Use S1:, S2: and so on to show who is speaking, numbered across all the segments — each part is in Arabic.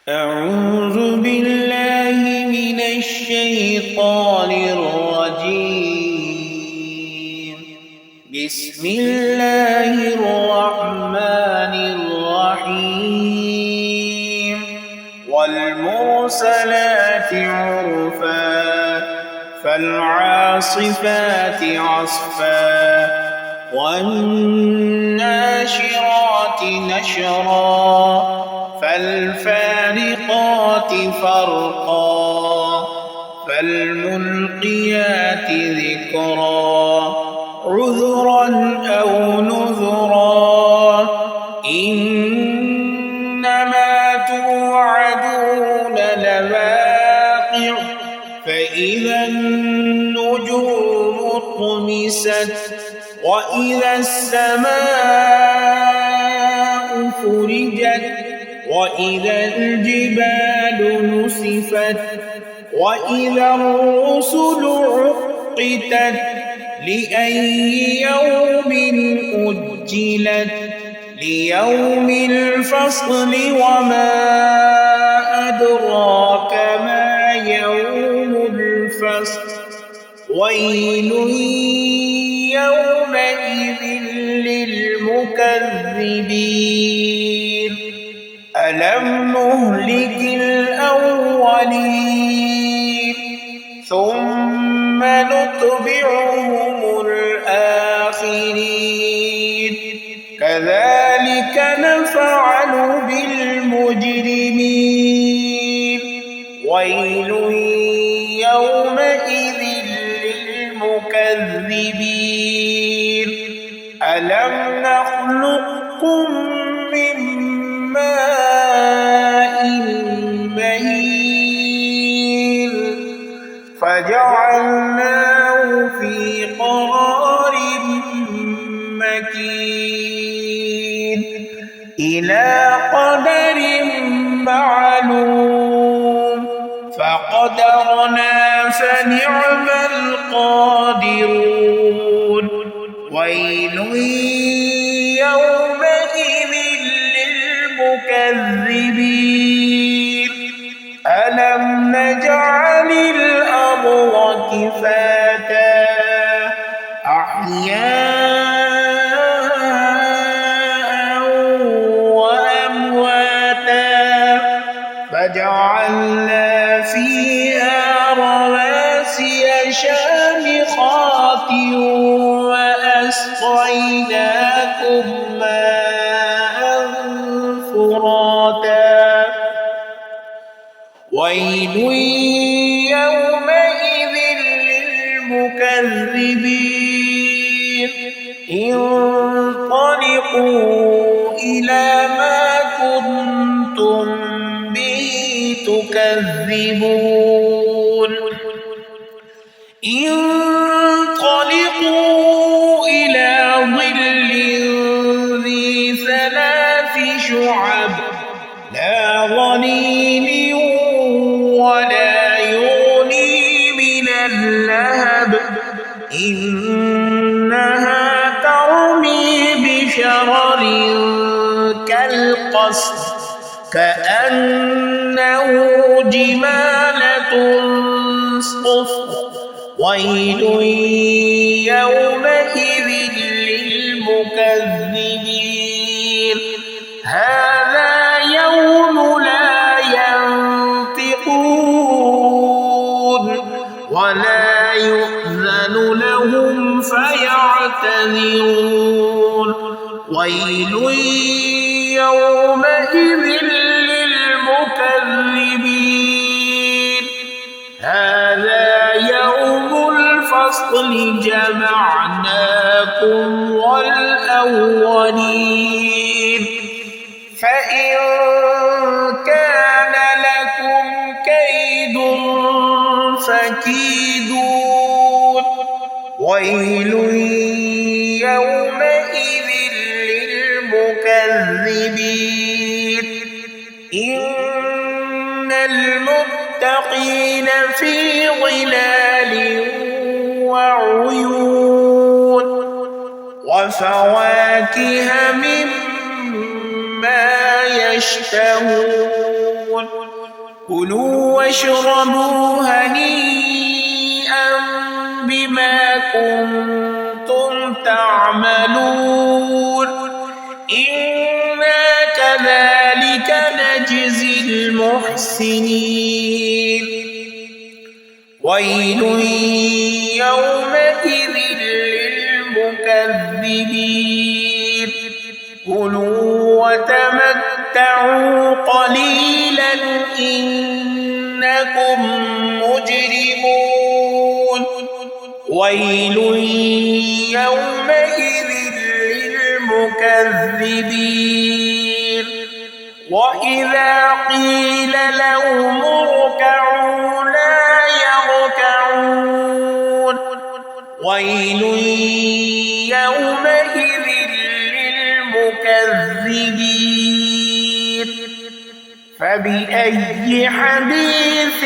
S1: أعوذ بالله من الشيطان الرجيم. بسم الله الرحمن الرحيم. والمرسلات عرفا فالعاصفات عصفا والناشرات نشرا فالفارقات فرقا فالملقيات ذكرا عذرا أو نذرا إنما توعدون لواقع فإذا النجوم طمست وإذا السماء فرجت وإذا الجبال نسفت وإذا الرسل عقتت لأي يوم أجلت ليوم الفصل وما أدراك ما يوم الفصل ويل يومئذ للمكذبين ألم نهلك الأولين ثم نتبعهم الآخرين كذلك نفعل بالمجرمين ويل يومئذ للمكذبين ألم نخلقكم من ماء مهين فجعلناه في قرار مكين إلى قدر معلوم فقدرنا فنعم القادرون ويل يومئذ للمكذبين ألم نجعل الأرض كفاتا أحياء وأمواتا فجعلنا فيها رواسي شامخات وأسقيناكم ماء فراتا ويل يومئذ للمكذبين انطلقوا إلى ما كنتم به تكذبون انطلقوا إلى ظل ذي ثلاث شعب لا ظليل ولا يغني من اللهب إنها ترمي بشرر كالقصر كأنه جمالة صفر ويل يومئذ للمكذبين هذا يوم لا ينطقون ولا يؤذن لهم فيعتذرون ويل يومئذ للمكذبين هذا يوم الفصل جمعناكم والأولين فإن كان لكم كيد فكيدون ويل يومئذ للمكذبين إن المتقين في ظلال وعيون وفواكه مما يشتهون كلوا واشربوا هنيئا بما كنتم تعملون إنا كذلك نجزي المحسنين ويل يومئذ للمكذبين كلوا وتمتعوا قليلا إنكم مجرمون ويل يومئذ للمكذبين وإذا قيل لهم اركعوا لا يركعون ويل يومئذ للمكذبين فبأي حديث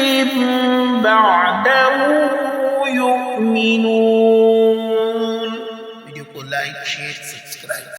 S1: بعده يؤمنون.